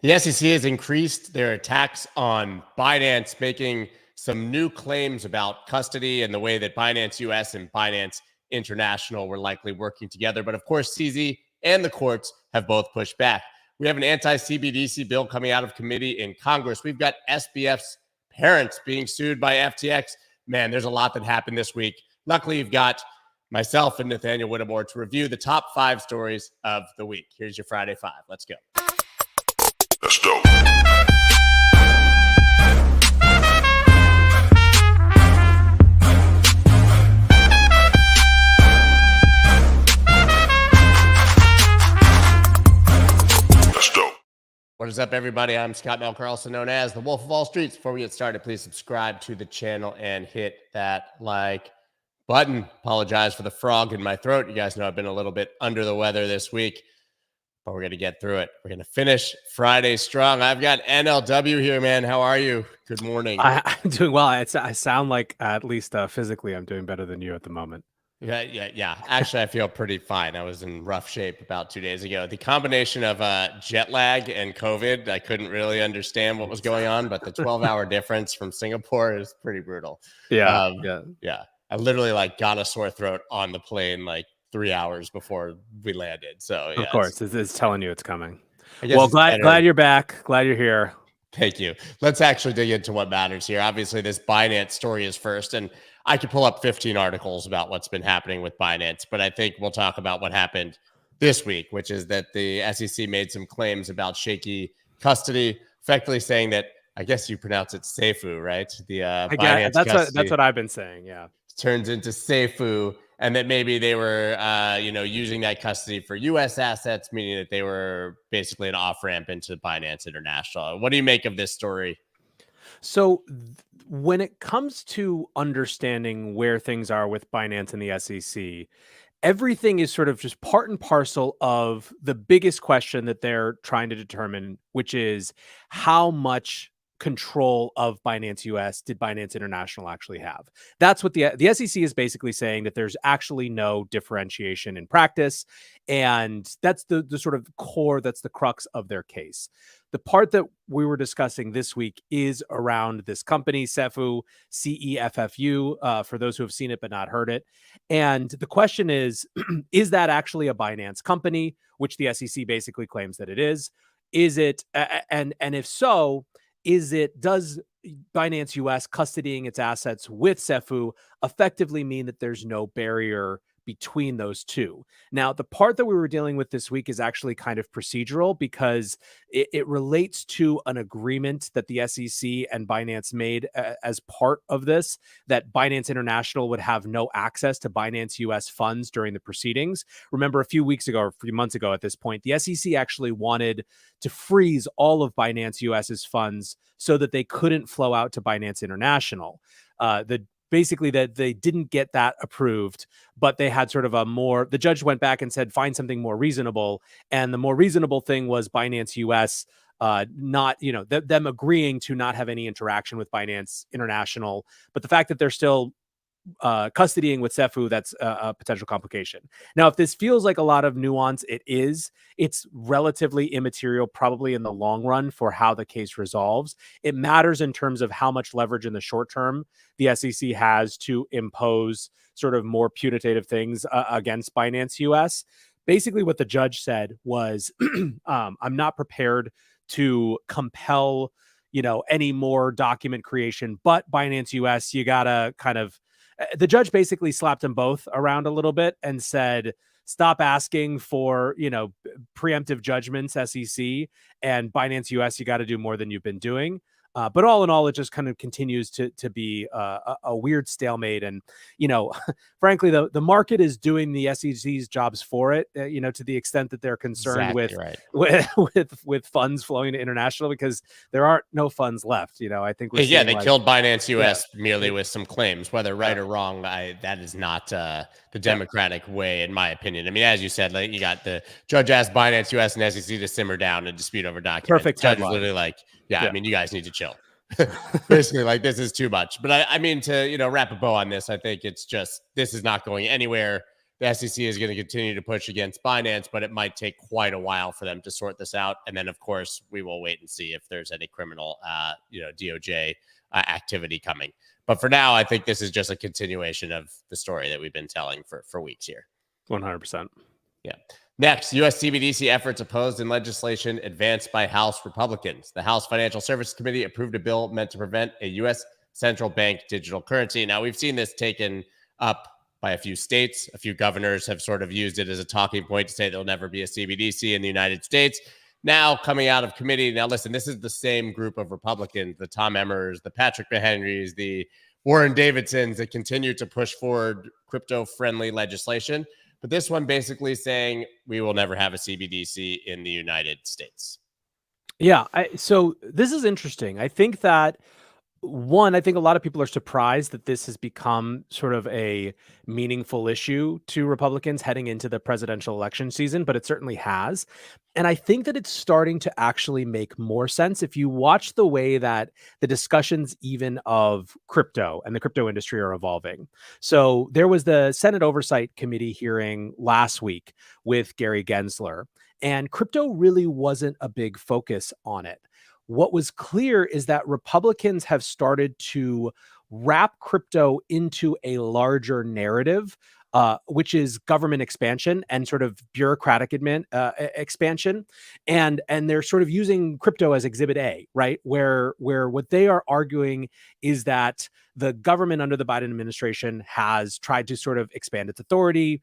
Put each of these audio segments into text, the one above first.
The SEC has increased their attacks on Binance, making some new claims about custody and the way that Binance US and Binance International were likely working together. But of course, CZ and the courts have both pushed back. We have an anti-CBDC bill coming out of committee in Congress. We've got SBF's parents being sued by FTX. Man, there's a lot that happened this week. Luckily, you've got myself and Nathaniel Whittemore to review the top 5 stories of the week. Here's your Friday 5. Let's go. Let's go. What is up, everybody? I'm Scott Melker, also known as the Wolf of All Streets. Before we get started, please subscribe to the channel and hit that like button. Apologize for the frog in my throat. You guys know I've been a little bit under the weather this week, but we're going to get through it. We're going to finish Friday strong. I've got NLW here, man. How are you? Good morning. I'm doing well. I sound like, at least physically, I'm doing better than you at the moment. Yeah. Actually, I feel pretty fine. I was in rough shape about 2 days ago. The combination of jet lag and COVID, I couldn't really understand what was going on, but the 12-hour difference from Singapore is pretty brutal. Yeah. I literally got a sore throat on the plane 3 hours before we landed. So yeah, of course, it's telling you it's coming. Well, glad you're back. Glad you're here. Thank you. Let's actually dig into what matters here. Obviously, this Binance story is first, and I could pull up 15 articles about what's been happening with Binance, but I think we'll talk about what happened this week, which is that the SEC made some claims about shaky custody, effectively saying that, I guess you pronounce it Seifu, right? The Binance that's what I've been saying. Yeah, turns into Seifu, and that maybe they were, using that custody for U.S. assets, meaning that they were basically an off ramp into Binance International. What do you make of this story? So when it comes to understanding where things are with Binance and the SEC, everything is sort of just part and parcel of the biggest question that they're trying to determine, which is how much control of Binance US did Binance International actually have. That's what the SEC is basically saying, that there's actually no differentiation in practice. And that's the sort of core, that's the crux of their case. The part that we were discussing this week is around this company, Seifu, CEFFU, for those who have seen it but not heard it. And the question is that actually a Binance company, which the SEC basically claims that it is? Is it, and if so, does Binance US custodying its assets with Seifu effectively mean that there's no barrier between those two? Now, the part that we were dealing with this week is actually kind of procedural, because it relates to an agreement that the SEC and Binance made as part of this, that Binance International would have no access to Binance US funds during the proceedings. Remember, a few weeks ago or a few months ago at this point, the SEC actually wanted to freeze all of Binance US's funds so that they couldn't flow out to Binance International. Basically that they didn't get that approved, but they had sort of the judge went back and said, find something more reasonable. And the more reasonable thing was Binance US, them agreeing to not have any interaction with Binance International. But the fact that they're still custodying with Seifu, that's a potential complication. Now, if this feels like a lot of nuance, it's relatively immaterial, probably in the long run, for how the case resolves. It matters in terms of how much leverage in the short term the SEC has to impose sort of more punitive things against Binance US. Basically, what the judge said was, I'm not prepared to compel, any more document creation, but Binance US, you gotta kind of, the judge basically slapped them both around a little bit and said, stop asking for, preemptive judgments, SEC, and Binance US, you got to do more than you've been doing. But all in all, it just kind of continues to be a weird stalemate. And, frankly, the market is doing the SEC's jobs for it, to the extent that they're concerned with funds flowing to international, because there aren't no funds left. I think they killed Binance US merely with some claims, whether right or wrong. That is not the democratic way, in my opinion. I mean, as you said, you got the judge asked Binance US and SEC to simmer down and dispute over documents. Perfect. Judge is literally I mean, you guys need to chill. Basically, this is too much. But I mean, to wrap a bow on this, I think it's just, this is not going anywhere. the SEC is going to continue to push against Binance, but it might take quite a while for them to sort this out. And then, of course, we will wait and see if there's any criminal, DOJ activity coming. But for now, I think this is just a continuation of the story that we've been telling for weeks here. 100%. Yeah. Next, U.S. CBDC efforts opposed in legislation advanced by House Republicans. The House Financial Services Committee approved a bill meant to prevent a U.S. central bank digital currency. Now, we've seen this taken up by a few states. A few governors have sort of used it as a talking point to say there'll never be a CBDC in the United States. Now, coming out of committee, now listen, this is the same group of Republicans, the Tom Emmers, the Patrick McHenrys, the Warren Davidsons that continue to push forward crypto-friendly legislation. But this one basically saying we will never have a CBDC in the United States. Yeah. So this is interesting. I think that I think a lot of people are surprised that this has become sort of a meaningful issue to Republicans heading into the presidential election season, but it certainly has. And I think that it's starting to actually make more sense if you watch the way that the discussions even of crypto and the crypto industry are evolving. So there was the Senate Oversight Committee hearing last week with Gary Gensler, and crypto really wasn't a big focus on it. What was clear is that Republicans have started to wrap crypto into a larger narrative, which is government expansion and sort of bureaucratic expansion. And they're sort of using crypto as exhibit A, right? Where what they are arguing is that the government under the Biden administration has tried to sort of expand its authority,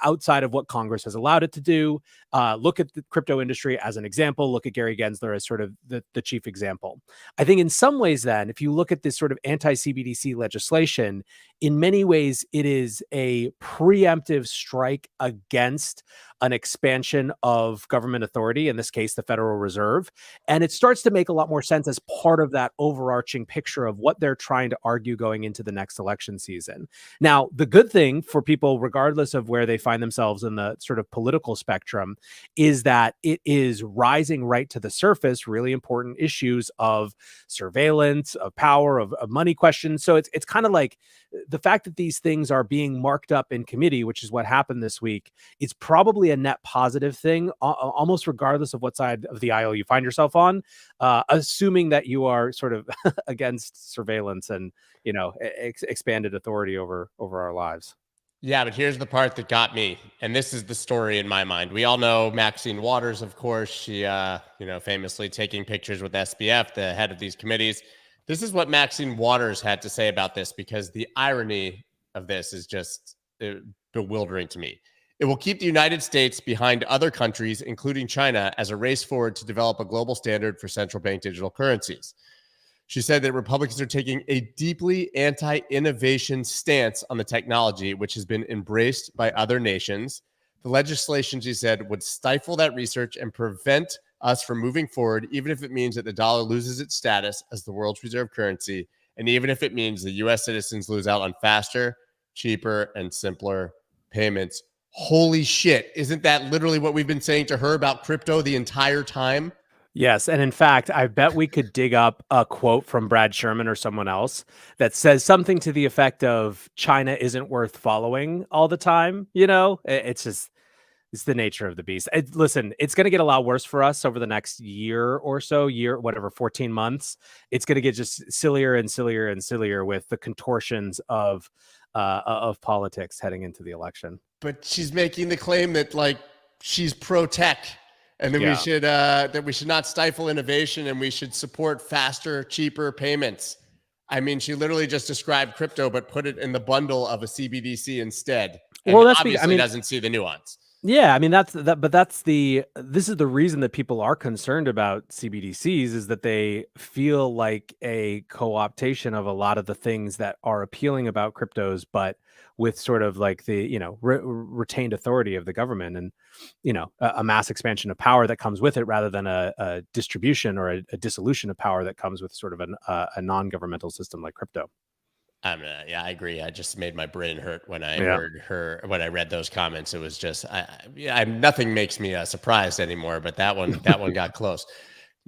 outside of what Congress has allowed it to do. Look at the crypto industry as an example. Look at Gary Gensler as sort of the chief example. I think in some ways then, if you look at this sort of anti-CBDC legislation, in many ways, it is a preemptive strike against an expansion of government authority, in this case, the Federal Reserve. And it starts to make a lot more sense as part of that overarching picture of what they're trying to argue going into the next election season. Now, the good thing for people, regardless of where they find themselves in the sort of political spectrum, is that it is rising right to the surface, really important issues of surveillance, of power, of money questions. So it's kind of like the fact that these things are being marked up in committee, which is what happened this week, is probably a net positive thing, almost regardless of what side of the aisle you find yourself on, assuming that you are sort of against surveillance and, expanded authority over our lives. Yeah, but here's the part that got me, and this is the story in my mind. We all know Maxine Waters, of course. She, famously taking pictures with SBF, the head of these committees. This is what Maxine Waters had to say about this, because the irony of this is just bewildering to me. It will keep the United States behind other countries, including China, as a race forward to develop a global standard for central bank digital currencies. She said that Republicans are taking a deeply anti-innovation stance on the technology, which has been embraced by other nations. The legislation, she said, would stifle that research and prevent us from moving forward, even if it means that the dollar loses its status as the world's reserve currency, and even if it means the U.S. citizens lose out on faster, cheaper, and simpler payments. Holy shit. Isn't that literally what we've been saying to her about crypto the entire time? Yes. And in fact, I bet we could dig up a quote from Brad Sherman or someone else that says something to the effect of China isn't worth following all the time. It's the nature of the beast. Listen, it's going to get a lot worse for us over the next year or so, 14 months. It's going to get just sillier and sillier and sillier with the contortions of politics heading into the election. But she's making the claim that she's pro-tech. And then we should not stifle innovation, and we should support faster, cheaper payments. I mean, she literally just described crypto, but put it in the bundle of a CBDC instead. And obviously doesn't see the nuance. Yeah, I mean this is the reason that people are concerned about CBDCs, is that they feel like a co-optation of a lot of the things that are appealing about cryptos, but with sort of like the retained authority of the government and a mass expansion of power that comes with it, rather than a distribution or a dissolution of power that comes with sort of a non-governmental system like crypto. Yeah, I agree. I just made my brain hurt when I heard her, when I read those comments. It was just, nothing makes me surprised anymore, but that one got close.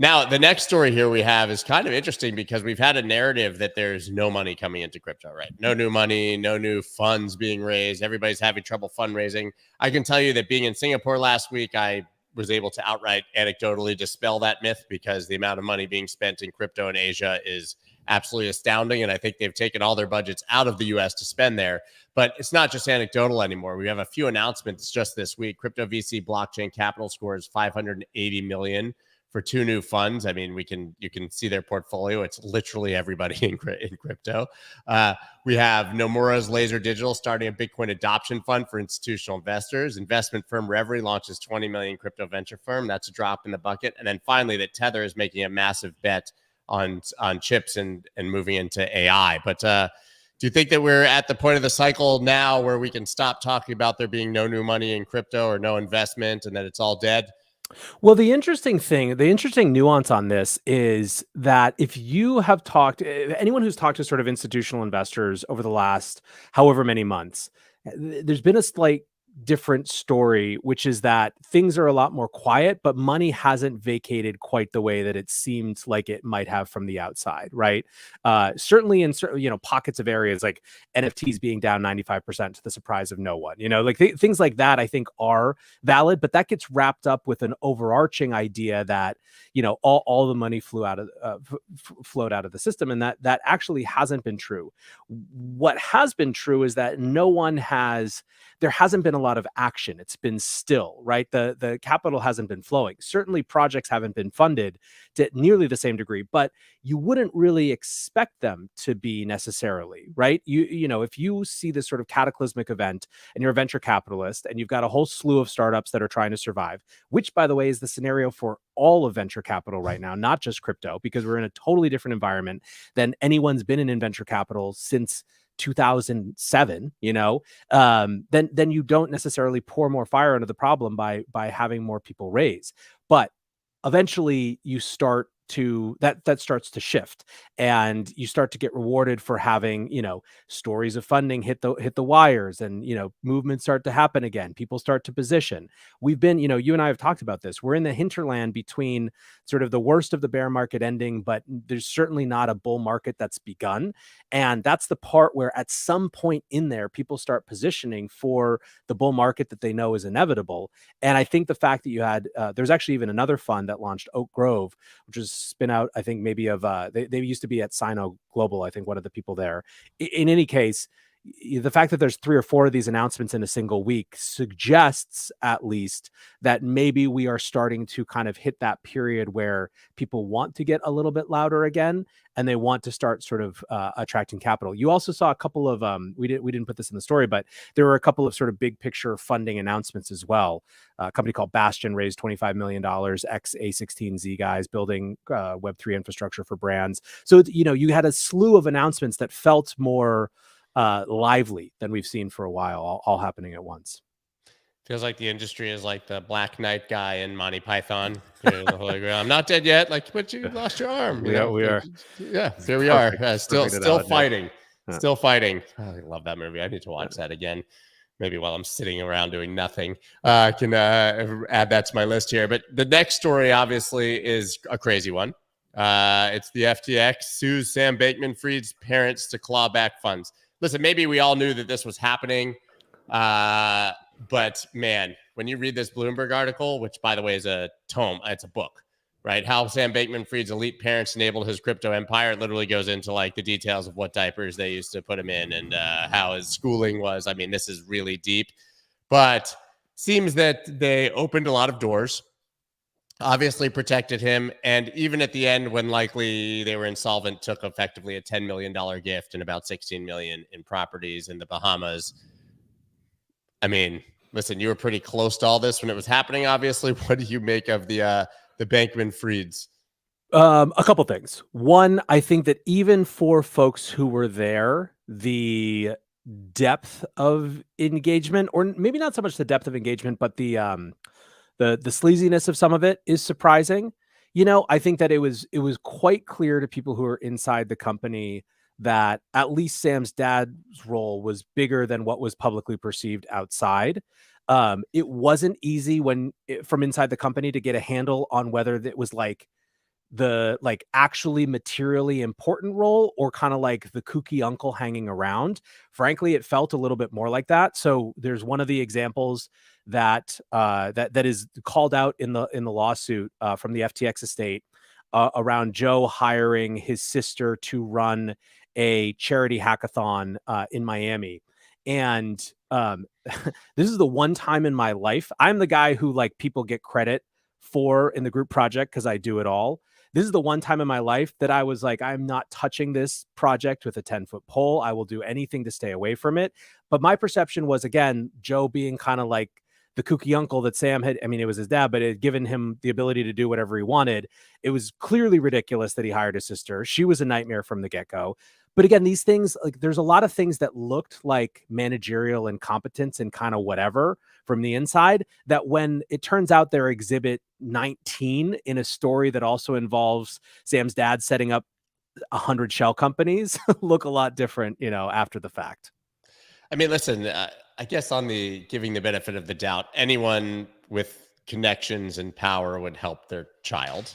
Now, the next story here we have is kind of interesting because we've had a narrative that there's no money coming into crypto, right? No new money, no new funds being raised. Everybody's having trouble fundraising. I can tell you that being in Singapore last week, I was able to outright anecdotally dispel that myth because the amount of money being spent in crypto in Asia is absolutely astounding. And I think they've taken all their budgets out of the US to spend there. But it's not just anecdotal anymore. We have a few announcements just this week. Crypto VC blockchain capital scores 580 million for two new funds. I mean, you can see their portfolio. It's literally everybody in crypto. We have Nomura's Laser Digital starting a Bitcoin adoption fund for institutional investors. Investment firm Reverie launches 20 million crypto venture firm. That's a drop in the bucket. And then finally, that Tether is making a massive bet on chips and moving into AI. But do you think that we're at the point of the cycle now where we can stop talking about there being no new money in crypto or no investment and that it's all dead? Well, the interesting nuance on this is that if you have talked, anyone who's talked to sort of institutional investors over the last however many months, there's been a slight different story, which is that things are a lot more quiet, but money hasn't vacated quite the way that it seemed like it might have from the outside, right? Certainly in certain, pockets of areas like NFTs being down 95% to the surprise of no one, like things like that I think are valid, but that gets wrapped up with an overarching idea that, all the money flowed out of the system. And that actually hasn't been true. What has been true is that there hasn't been a lot of action. It's been still, right? The capital hasn't been flowing. Certainly projects haven't been funded to nearly the same degree, but you wouldn't really expect them to be necessarily, right? If you see this sort of cataclysmic event and you're a venture capitalist and you've got a whole slew of startups that are trying to survive, which by the way is the scenario for all of venture capital right now, not just crypto, because we're in a totally different environment than anyone's been in venture capital since 2007, then you don't necessarily pour more fire into the problem by having more people raise. But eventually you start to that starts to shift, and you start to get rewarded for having stories of funding hit the wires, and movements start to happen again. People start to position. We've been you and I have talked about this. We're in the hinterland between sort of the worst of the bear market ending, but there's certainly not a bull market that's begun. And that's the part where at some point in there, people start positioning for the bull market that they know is inevitable. And I think the fact that you had there's actually even another fund that launched, Oak Grove, which is spin out, I think maybe of they used to be at Sino Global, I think one of the people there. In any case, the fact that there's 3 or 4 of these announcements in a single week suggests at least that maybe we are starting to kind of hit that period where people want to get a little bit louder again, and they want to start sort of attracting capital. You also saw a couple of we didn't put this in the story, but there were a couple of sort of big picture funding announcements as well. A company called Bastion raised $25 million, ex A16Z guys building Web3 infrastructure for brands. So you had a slew of announcements that felt more lively than we've seen for a while, all happening at once. Feels like the industry is like the Black Knight guy in Monty Python. The Holy Grail. I'm not dead yet. Like, but you lost your arm. We are. Yeah, here we are. Still fighting. Yeah. Still fighting. Oh, I love that movie. I need to watch that again. Maybe while I'm sitting around doing nothing. I can add that to my list here. But the next story, obviously, is a crazy one. It's the FTX sues Sam Bankman-Fried's parents to claw back funds. Listen, maybe we all knew that this was happening. But man, when you read this Bloomberg article, which by the way is a tome, it's a book, right? How Sam Bankman-Fried's elite parents enabled his crypto empire. It literally goes into like the details of what diapers they used to put him in and how his schooling was. I mean, this is really deep, but seems that they opened a lot of doors, obviously protected him. And even at the end, when likely they were insolvent, took effectively a $10 million gift and about $16 million in properties in the Bahamas. I mean, listen, you were pretty close to all this when it was happening, obviously. What do you make of the Bankman-Frieds? A couple things. One, I think that even for folks who were there, the depth of engagement, or maybe not so much the depth of engagement, but the sleaziness of some of it is surprising. I think that it was quite clear to people who are inside the company that at least Sam's dad's role was bigger than what was publicly perceived outside. It wasn't easy from inside the company to get a handle on whether it was like the like actually materially important role or kind of like the kooky uncle hanging around. Frankly, it felt a little bit more like that. So there's one of the examples that that is called out in the lawsuit from the FTX estate around Joe hiring his sister to run a charity hackathon in Miami. And this is the one time in my life, I'm the guy who like people get credit for in the group project because I do it all. This is the one time in my life that I was like, I'm not touching this project with a 10-foot pole. I will do anything to stay away from it. But my perception was, again, Joe being kind of like the kooky uncle that Sam had. I mean, it was his dad, but it had given him the ability to do whatever he wanted. It was clearly ridiculous that he hired his sister. She was a nightmare from the get-go. But again, these things, like there's a lot of things that looked like managerial incompetence and kind of whatever from the inside, that when it turns out they're exhibit 19 in a story that also involves Sam's dad setting up 100 shell companies, look a lot different, you know, after the fact. I mean, listen, I guess on the giving the benefit of the doubt, anyone with connections and power would help their child.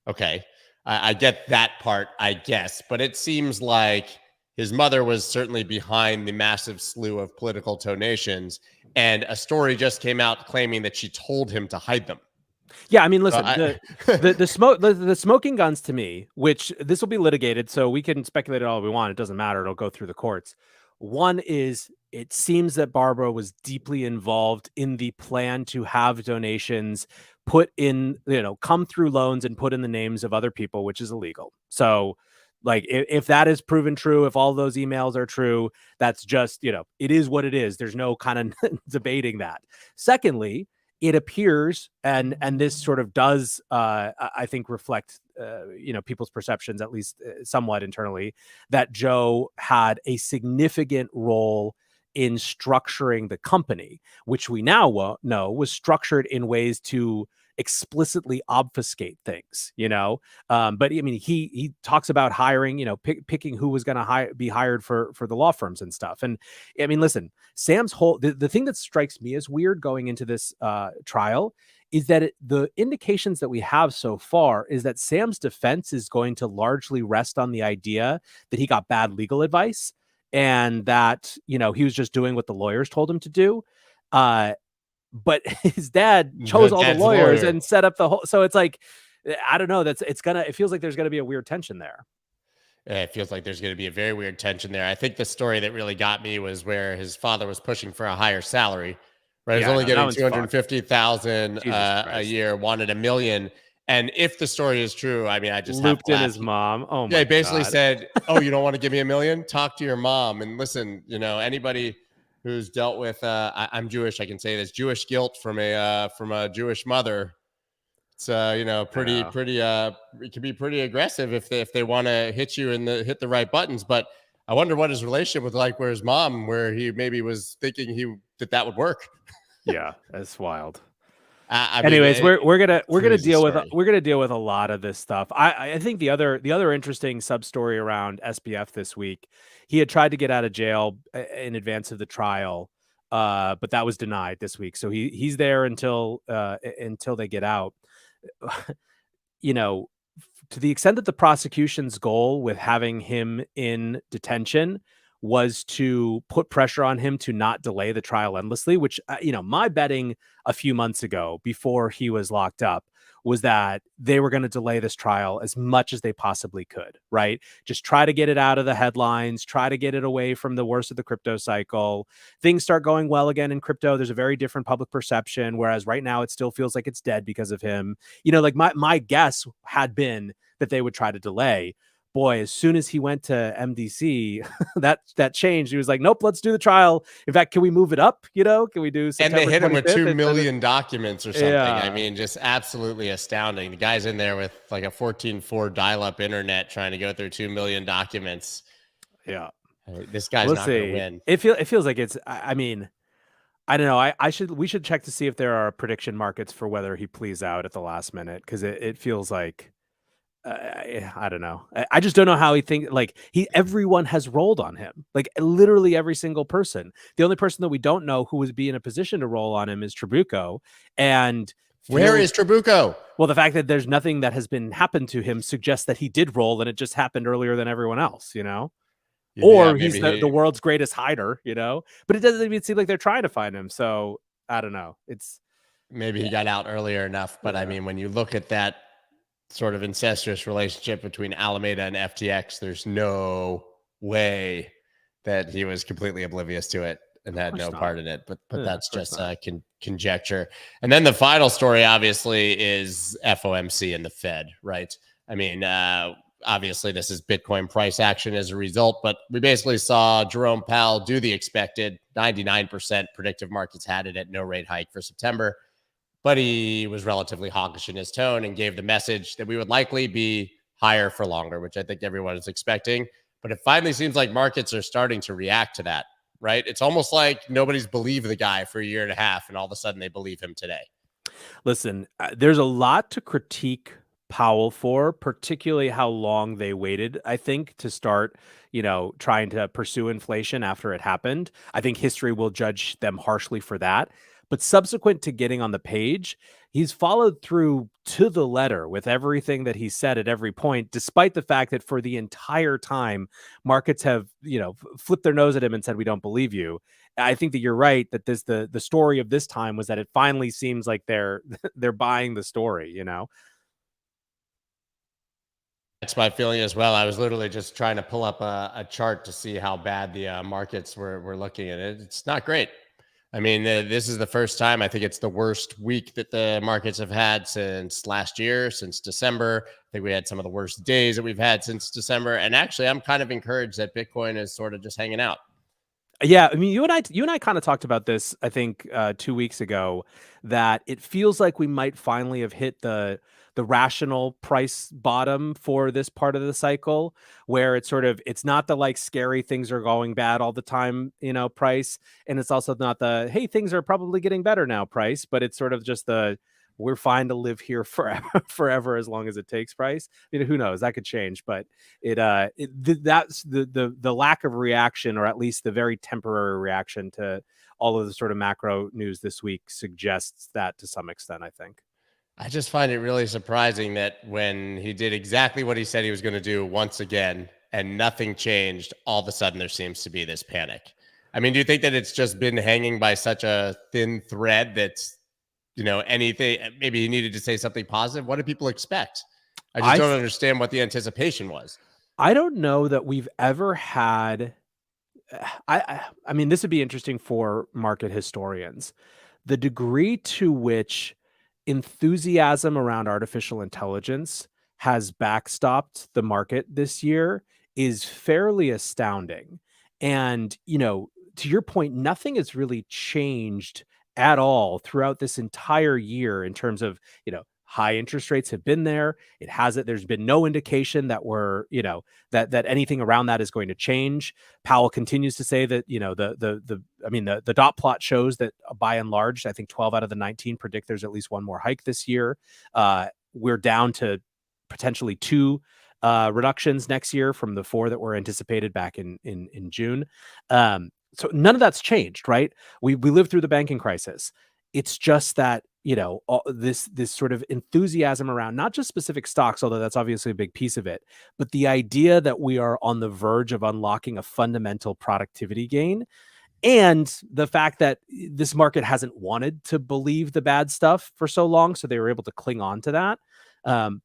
Okay. I get that part, I guess, but it seems like his mother was certainly behind the massive slew of political donations, and a story just came out claiming that she told him to hide them. Yeah, I mean, listen, the smoking guns to me, which this will be litigated, so we can speculate all we want. It doesn't matter. It'll go through the courts. One is, it seems that Barbara was deeply involved in the plan to have donations put in, you know, come through loans and put in the names of other people, which is illegal. So like if that is proven true, if all those emails are true, that's just, you know, it is what it is. There's no kind of debating that. Secondly, it appears, and this sort of does, I think, reflect, you know, people's perceptions, at least somewhat internally, that Joe had a significant role in structuring the company, which we now know was structured in ways to explicitly obfuscate things, you know. But I mean, he talks about hiring, you know, picking who was going to be hired for the law firms and stuff. And I mean, listen, Sam's whole the thing that strikes me as weird going into this trial is that the indications that we have so far is that Sam's defense is going to largely rest on the idea that he got bad legal advice and that, you know, he was just doing what the lawyers told him to do. But his dad chose all the lawyers and set up the whole. So it's like, I don't know. It feels like there's going to be a weird tension there. Yeah, it feels like there's going to be a very weird tension there. I think the story that really got me was where his father was pushing for a higher salary, right? He was only getting 250,000 a year, wanted $1 million. And if the story is true, I mean, I just looped in his mom. Oh my God. He basically said, "Oh, you don't want to give me $1 million? Talk to your mom." And listen, you know, anybody who's dealt with I'm Jewish, I can say this, Jewish guilt from a Jewish mother. It's you know, pretty it can be pretty aggressive if they want to hit you and hit the right buttons. But I wonder what his relationship was like where his mom, where he maybe was thinking that would work. Yeah, that's wild. Anyways, we're gonna deal with a lot of this stuff. I think the other interesting sub story around SBF this week, he had tried to get out of jail in advance of the trial, but that was denied this week. So he's there until they get out. You know, to the extent that the prosecution's goal with having him in detention was to put pressure on him to not delay the trial endlessly, which, you know, my betting a few months ago before he was locked up was that they were going to delay this trial as much as they possibly could, right? Just try to get it out of the headlines, try to get it away from the worst of the crypto cycle. Things start going well again in crypto. There's a very different public perception, whereas right now it still feels like it's dead because of him. You know, like my guess had been that they would try to delay. Boy, as soon as he went to MDC, that changed. He was like, nope, let's do the trial. In fact, can we move it up? You know, can we do September? And they hit him with 2 million documents or something. Yeah. I mean, just absolutely astounding. The guy's in there with like a 14.4 dial-up internet trying to go through 2 million documents. Yeah. This guy's not going to win. It feels like it's, I mean, I don't know. We should check to see if there are prediction markets for whether he pleads out at the last minute. Cause it feels like, I don't know. I just don't know how he thinks. Like everyone has rolled on him. Like literally every single person. The only person that we don't know who would be in a position to roll on him is Trabuco. And Where is Trabuco? Well, the fact that there's nothing that has been happened to him suggests that he did roll and it just happened earlier than everyone else, Yeah, or he's maybe the world's greatest hider, but it doesn't even seem like they're trying to find him. So I don't know. maybe he got out earlier enough. But I mean, when you look at that sort of incestuous relationship between Alameda and FTX, there's no way that he was completely oblivious to it and had no part in it. But that's just conjecture. And then the final story, obviously, is FOMC and the Fed, right? I mean, obviously, this is Bitcoin price action as a result, but we basically saw Jerome Powell do the expected. 99% predictive markets had it at no rate hike for September, but he was relatively hawkish in his tone and gave the message that we would likely be higher for longer, which I think everyone is expecting. But it finally seems like markets are starting to react to that, right? It's almost like nobody's believed the guy for a year and a half, and all of a sudden they believe him today. Listen, there's a lot to critique Powell for, particularly how long they waited, I think, to start, trying to pursue inflation after it happened. I think history will judge them harshly for that. But subsequent to getting on the page, he's followed through to the letter with everything that he said at every point, despite the fact that for the entire time, markets have, flipped their nose at him and said, "We don't believe you." I think that you're right that the story of this time was that it finally seems like they're buying the story, That's my feeling as well. I was literally just trying to pull up a chart to see how bad the markets were looking at it. It's not great. I mean, this is the first time, I think it's the worst week that the markets have had since last year, since December. I think we had some of the worst days that we've had since December. And actually, I'm kind of encouraged that Bitcoin is sort of just hanging out. Yeah, I mean, you and I kind of talked about this, I think, 2 weeks ago, that it feels like we might finally have hit the rational price bottom for this part of the cycle, where it's not the like scary things are going bad all the time, price, and it's also not the hey, things are probably getting better now price, but it's sort of just the we're fine to live here forever as long as it takes price. Who knows, that could change, but that's the lack of reaction, or at least the very temporary reaction to all of the sort of macro news this week suggests that to some extent, I think. I just find it really surprising that when he did exactly what he said he was going to do once again and nothing changed, all of a sudden there seems to be this panic. I mean, do you think that it's just been hanging by such a thin thread that's, anything, maybe he needed to say something positive? What do people expect? I just don't understand what the anticipation was. I don't know that we've ever had, I mean, this would be interesting for market historians. The degree to which enthusiasm around artificial intelligence has backstopped the market this year is fairly astounding. And, to your point, nothing has really changed at all throughout this entire year in terms of, high interest rates have been there. There's been no indication that that anything around that is going to change. Powell continues to say that, the dot plot shows that by and large, I think 12 out of the 19 predict there's at least one more hike this year. We're down to potentially 2 reductions next year from the 4 that were anticipated back in June. So none of that's changed, right? We lived through the banking crisis. It's just that, this sort of enthusiasm around not just specific stocks, although that's obviously a big piece of it, but the idea that we are on the verge of unlocking a fundamental productivity gain, and the fact that this market hasn't wanted to believe the bad stuff for so long, so they were able to cling on to that.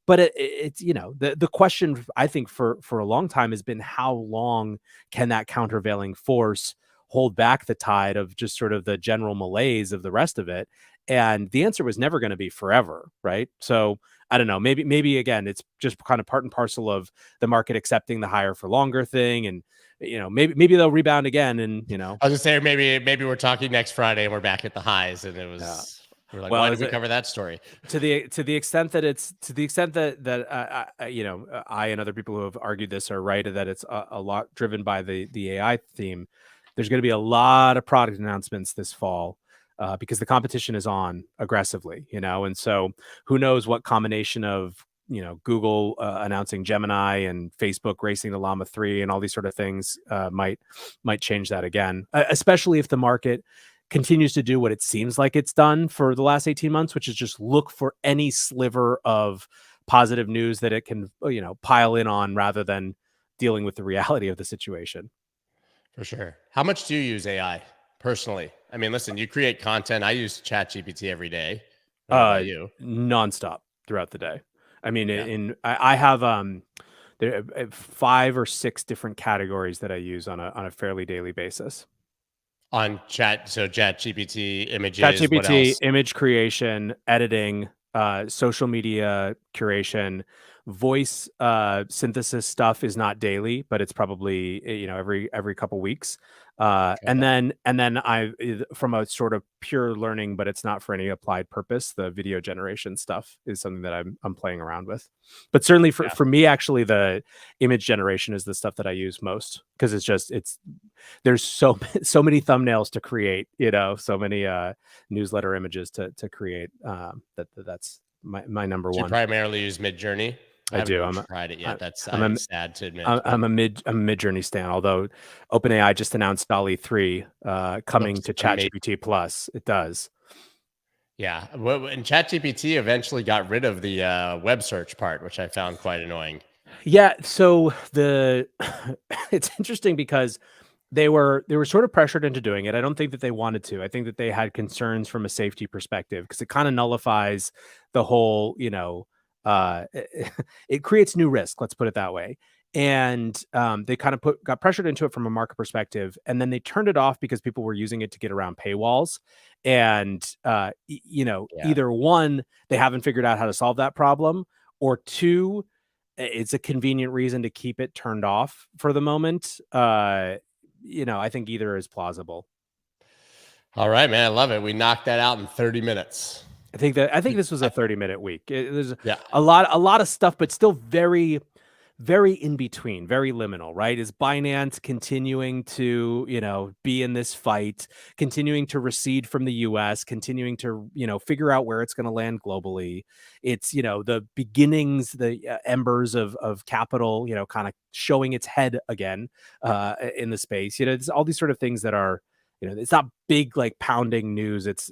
But it's the question, I think, for a long time has been, how long can that countervailing force hold back the tide of just sort of the general malaise of the rest of it? And the answer was never going to be forever, right? So I don't know, maybe again, it's just kind of part and parcel of the market accepting the higher for longer thing. And, maybe they'll rebound again. And, I was just saying, maybe we're talking next Friday and we're back at the highs, and it was, we're like, why did we cover that story? To the extent that I and other people who have argued this are right, that it's a lot driven by the AI theme. There's going to be a lot of product announcements this fall, because the competition is on aggressively, and so who knows what combination of, Google announcing Gemini and Facebook racing to Llama 3 and all these sort of things might change that again, especially if the market continues to do what it seems like it's done for the last 18 months, which is just look for any sliver of positive news that it can, pile in on rather than dealing with the reality of the situation. For sure. How much do you use AI personally? I mean, listen, you create content. I use ChatGPT every day. I don't know about you. Nonstop throughout the day. I mean, Yeah. I have there are 5 or 6 different categories that I use on a fairly daily basis. On chat, so ChatGPT, images, what ChatGPT, else? image creation, editing, social media curation, voice synthesis stuff is not daily, but it's probably every couple weeks. And Okay. then from a sort of pure learning, but it's not for any applied purpose. The video generation stuff is something that I'm playing around with. But certainly Yeah. for me, actually, the image generation is the stuff that I use most because there's so many thumbnails to create, so many newsletter images to create. That's my number Do you one. primarily use Midjourney? I I haven't do. even tried it yet. That's I'm a sad to admit. I'm a Mid-Journey stan, although OpenAI just announced DALL-E 3 coming Looks to amazing. ChatGPT Plus. It does. Yeah. Well, and ChatGPT eventually got rid of the web search part, which I found quite annoying. Yeah, so it's interesting because they were sort of pressured into doing it. I don't think that they wanted to. I think that they had concerns from a safety perspective because it kind of nullifies the whole, it creates new risk, let's put it that way. And they kind of got pressured into it from a market perspective, and then they turned it off because people were using it to get around paywalls. And Yeah. either one, they haven't figured out how to solve that problem, or two, it's a convenient reason to keep it turned off for the moment. I think either is plausible. All right, man. I love it. We knocked that out in 30 minutes. I think this was a 30-minute week. There's Yeah. a lot of stuff, but still very, very in between, very liminal, right? Is Binance continuing to, be in this fight, continuing to recede from the US, continuing to, figure out where it's going to land globally? It's, the beginnings, the embers of capital, kind of showing its head again in the space. It's all these sort of things that are, it's not big, like pounding news. It's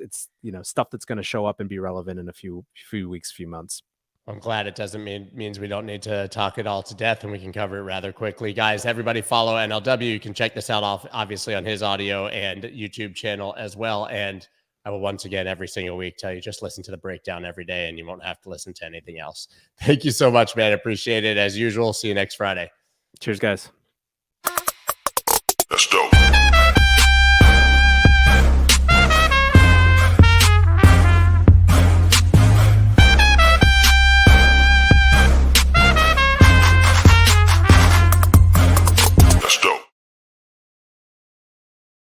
stuff that's going to show up and be relevant in a few weeks, few months. I'm glad it doesn't means we don't need to talk it all to death and we can cover it rather quickly. Guys, everybody follow NLW. You can check this out obviously on his audio and YouTube channel as well. And I will once again every single week tell you just listen to the breakdown every day and you won't have to listen to anything else. Thank you so much, man. Appreciate it as usual. See you next Friday. Cheers, guys.